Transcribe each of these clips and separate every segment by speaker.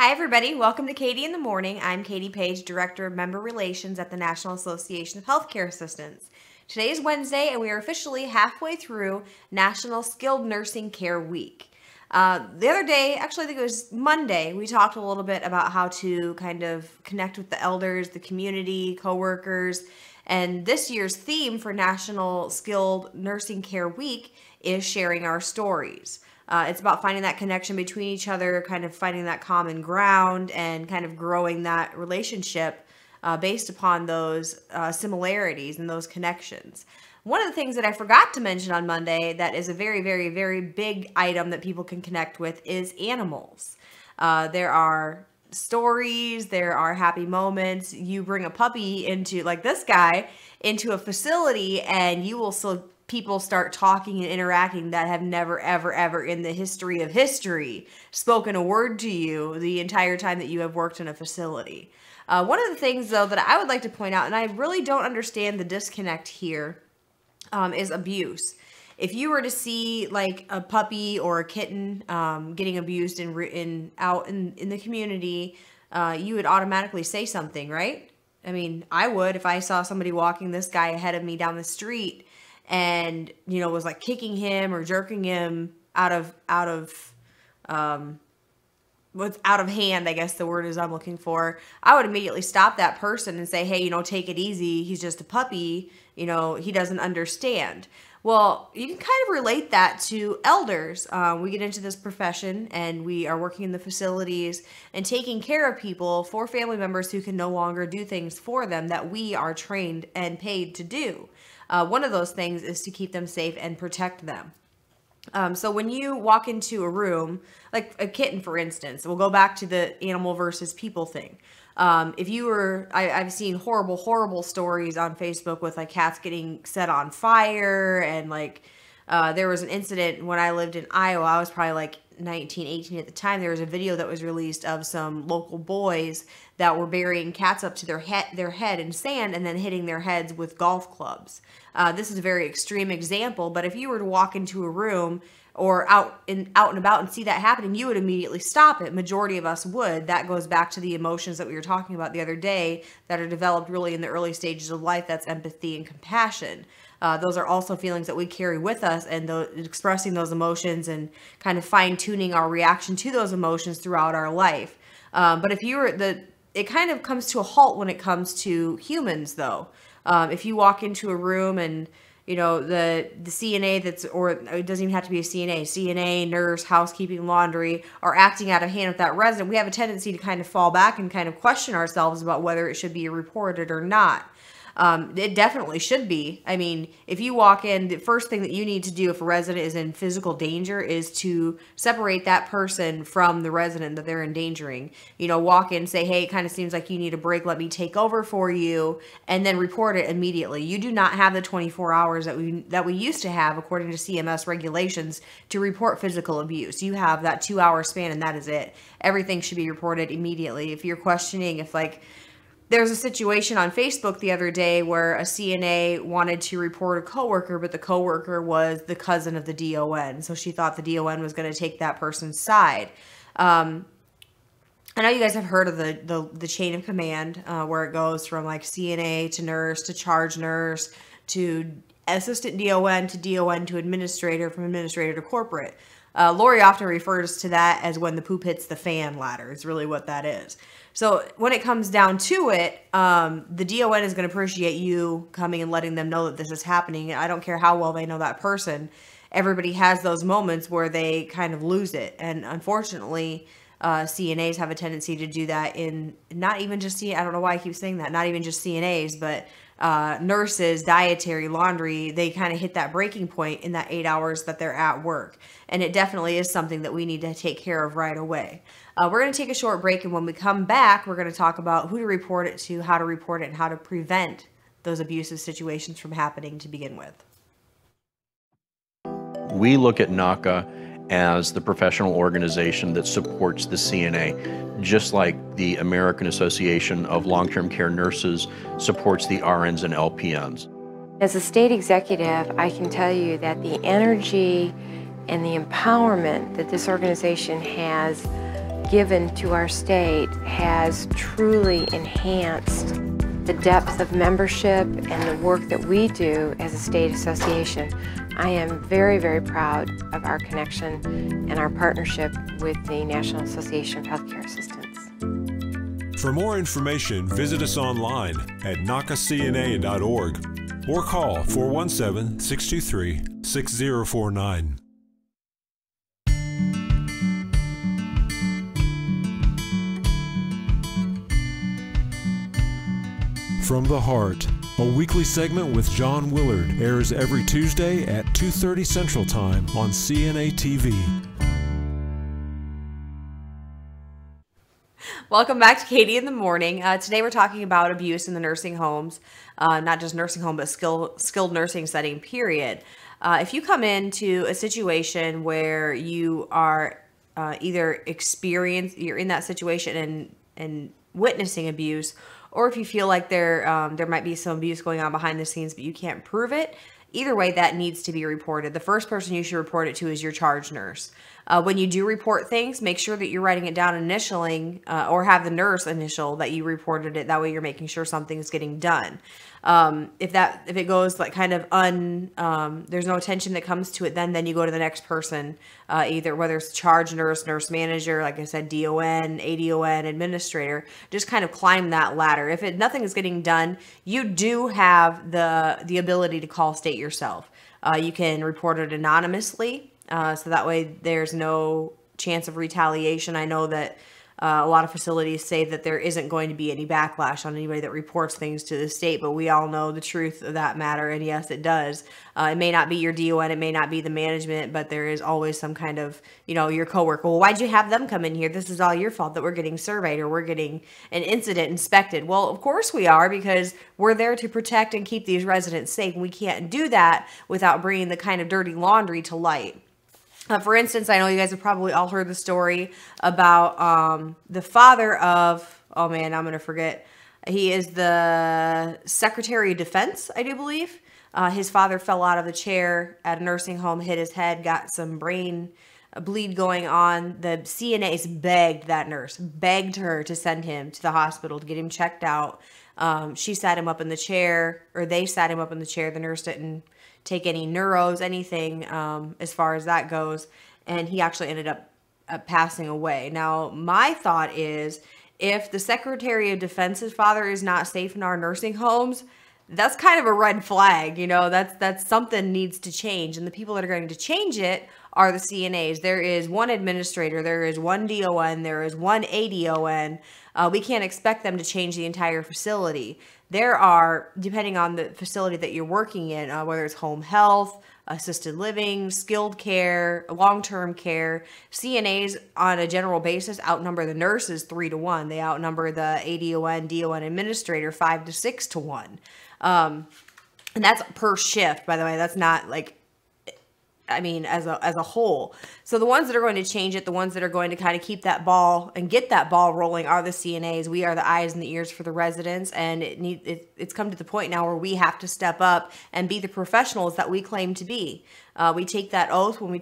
Speaker 1: Hi everybody, welcome to Katie in the Morning. I'm Katie Page, Director of Member Relations at the National Association of Healthcare Assistants. Today is Wednesday and we are officially halfway through National Skilled Nursing Care Week. The other day, actually I think it was Monday, we talked a little bit about how to kind of connect with the elders, the community, coworkers, and this year's theme for National Skilled Nursing Care Week is sharing our stories. It's about finding that connection between each other, kind of finding that common ground and kind of growing that relationship based upon those similarities and those connections. One of the things that I forgot to mention on Monday that is a very, very, very big item that people can connect with is animals. There are stories, there are happy moments. You bring a puppy into, like this guy, into a facility and you will people start talking and interacting that have never, ever, ever in the history of history spoken a word to you the entire time that you have worked in a facility. One of the things, though, that I would like to point out, and I really don't understand the disconnect here, is abuse. If you were to see like a puppy or a kitten getting abused out in the community, you would automatically say something, right? I mean, I would if I saw somebody walking this guy ahead of me down the street and, you know, was like kicking him or jerking him out of hand, I guess the word is I'm looking for. I would immediately stop that person and say, hey, you know, take it easy. He's just a puppy. You know, he doesn't understand. Well, you can kind of relate that to elders. We get into this profession and we are working in the facilities and taking care of people for family members who can no longer do things for them that we are trained and paid to do. One of those things is to keep them safe and protect them. So when you walk into a room, like a kitten, for instance, we'll go back to the animal versus people thing. If you were, I've seen horrible, horrible stories on Facebook with like cats getting set on fire. And like, there was an incident when I lived in Iowa. I was probably like 19, 18 at the time. There was a video that was released of some local boys that were burying cats up to their head in sand and then hitting their heads with golf clubs. This is a very extreme example, but if you were to walk into a room or out and about and see that happening, you would immediately stop it. Majority of us would. That goes back to the emotions that we were talking about the other day that are developed really in the early stages of life. That's empathy and compassion. Those are also feelings that we carry with us, and expressing those emotions and kind of fine-tuning our reaction to those emotions throughout our life. But if you were it kind of comes to a halt when it comes to humans, though. If you walk into a room and, you know, the CNA or it doesn't even have to be a CNA, nurse, housekeeping, laundry, are acting out of hand with that resident, we have a tendency to kind of fall back and kind of question ourselves about whether it should be reported or not. It definitely should be. I mean, if you walk in, the first thing that you need to do if a resident is in physical danger is to separate that person from the resident that they're endangering. You know, walk in, say, hey, it kind of seems like you need a break. Let me take over for you, and then report it immediately. You do not have the 24 hours that we used to have according to CMS regulations to report physical abuse. You have that 2-hour span, and that is it. Everything should be reported immediately. If you're questioning if like there's a situation on Facebook the other day where a CNA wanted to report a coworker, but the coworker was the cousin of the DON. So she thought the DON was going to take that person's side. I know you guys have heard of the chain of command where it goes from like CNA to nurse to charge nurse to assistant DON to administrator, from administrator to corporate. Lori often refers to that as when the poop hits the fan ladder. It's really what that is. So when it comes down to it, the DON is going to appreciate you coming and letting them know that this is happening. I don't care how well they know that person. Everybody has those moments where they kind of lose it. And unfortunately, CNAs have a tendency to do that in not even just I don't know why I keep saying that, not even just CNAs, but nurses, dietary, laundry, they kind of hit that breaking point in that 8 hours that they're at work. And it definitely is something that we need to take care of right away. We're going to take a short break, and when we come back, we're going to talk about who to report it to, how to report it, and how to prevent those abusive situations from happening to begin with.
Speaker 2: We look at NAHCA as the professional organization that supports the CNA, just like the American Association of Long-Term Care Nurses supports the RNs and LPNs.
Speaker 3: As a state executive, I can tell you that the energy and the empowerment that this organization has given to our state has truly enhanced the depth of membership and the work that we do as a state association. I am very, very proud of our connection and our partnership with the National Association of Healthcare Assistants.
Speaker 4: For more information, visit us online at nacacna.org or call 417-623-6049. From the Heart, a weekly segment with John Willard, airs every Tuesday at 2:30 Central Time on CNA TV.
Speaker 1: Welcome back to Katie in the Morning. Today we're talking about abuse in the nursing homes, not just nursing home, but skilled nursing setting, period. If you come into a situation where you are you're in that situation and witnessing abuse, or if you feel like there might be some abuse going on behind the scenes, but you can't prove it, either way, that needs to be reported. The first person you should report it to is your charge nurse. When you do report things, make sure that you're writing it down initialing, or have the nurse initial that you reported it. That way you're making sure something's getting done. If it goes like kind of there's no attention that comes to it, then you go to the next person, either whether it's charge nurse, nurse manager, like I said, DON, ADON, administrator, just kind of climb that ladder. If nothing is getting done, you do have the ability to call state yourself. You can report it anonymously. So that way there's no chance of retaliation. I know that a lot of facilities say that there isn't going to be any backlash on anybody that reports things to the state, but we all know the truth of that matter, and yes, it does. It may not be your DON, it may not be the management, but there is always some kind of, your coworker. Well, why'd you have them come in here? This is all your fault that we're getting surveyed or we're getting an incident inspected. Well, of course we are, because we're there to protect and keep these residents safe, and we can't do that without bringing the kind of dirty laundry to light. For instance, I know you guys have probably all heard the story about the father of, oh man, I'm going to forget. He is the Secretary of Defense, I do believe. His father fell out of the chair at a nursing home, hit his head, got some brain bleed going on. The CNAs begged that nurse, begged her to send him to the hospital to get him checked out. She sat him up in the chair, or they sat him up in the chair. The nurse didn't take any neuros, anything as far as that goes, and he actually ended up passing away. Now, my thought is, if the Secretary of Defense's father is not safe in our nursing homes, that's kind of a red flag. That's something needs to change, and the people that are going to change it are the CNAs. There is one administrator, there is one DON, there is one ADON. We can't expect them to change the entire facility. There are, depending on the facility that you're working in, whether it's home health, assisted living, skilled care, long-term care, CNAs on a general basis outnumber the nurses 3-1. They outnumber the ADON, DON administrator 5 to 6 to 1. And that's per shift, by the way. That's not like, as a whole. So the ones that are going to change it, the ones that are going to kind of keep that ball and get that ball rolling are the CNAs. We are the eyes and the ears for the residents, and it's come to the point now where we have to step up and be the professionals that we claim to be. We take that oath when we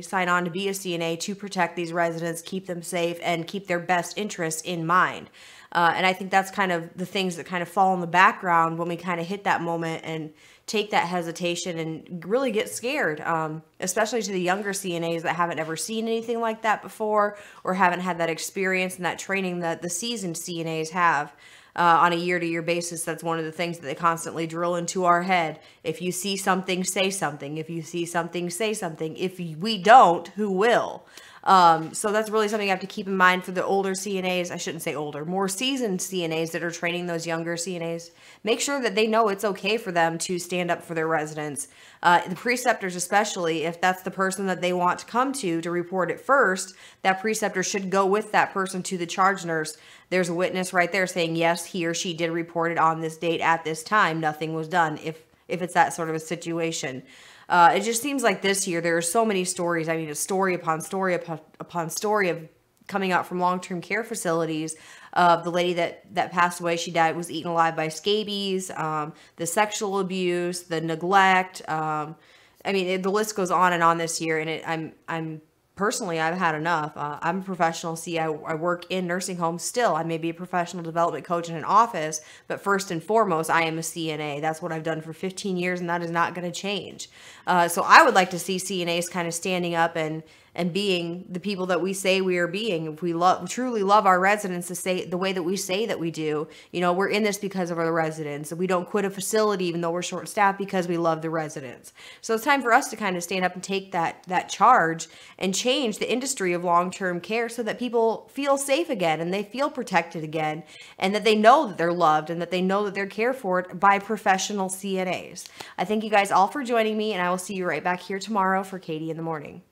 Speaker 1: sign on to be a CNA to protect these residents, keep them safe, and keep their best interests in mind. And I think that's kind of the things that kind of fall in the background when we kind of hit that moment and take that hesitation and really get scared, especially to the younger CNAs that haven't ever seen anything like that before or haven't had that experience and that training that the seasoned CNAs have on a year-to-year basis. That's one of the things that they constantly drill into our head. If you see something, say something. If you see something, say something. If we don't, who will? So that's really something you have to keep in mind for the older CNAs. I shouldn't say older, more seasoned CNAs that are training those younger CNAs. Make sure that they know it's okay for them to stand up for their residents. The preceptors especially, if that's the person that they want to come to report it first, that preceptor should go with that person to the charge nurse. There's a witness right there saying, yes, he or she did report it on this date at this time. Nothing was done if it's that sort of a situation. It just seems like this year there are so many stories. A story upon story upon story of coming out from long-term care facilities of the lady that passed away. She was eaten alive by scabies, the sexual abuse, the neglect. The list goes on and on this year, and I'm personally, I've had enough. I'm a professional CNA. I work in nursing homes still. I may be a professional development coach in an office, but first and foremost, I am a CNA. That's what I've done for 15 years, and that is not going to change. So I would like to see CNAs kind of standing up and being the people that we say we are being. If we truly love our residents to say the way that we say that we do, we're in this because of our residents. We don't quit a facility even though we're short staffed because we love the residents. So it's time for us to kind of stand up and take that charge and change the industry of long-term care so that people feel safe again and they feel protected again, and that they know that they're loved and that they know that they're cared for by professional CNAs. I thank you guys all for joining me, and I will see you right back here tomorrow for Katie in the Morning.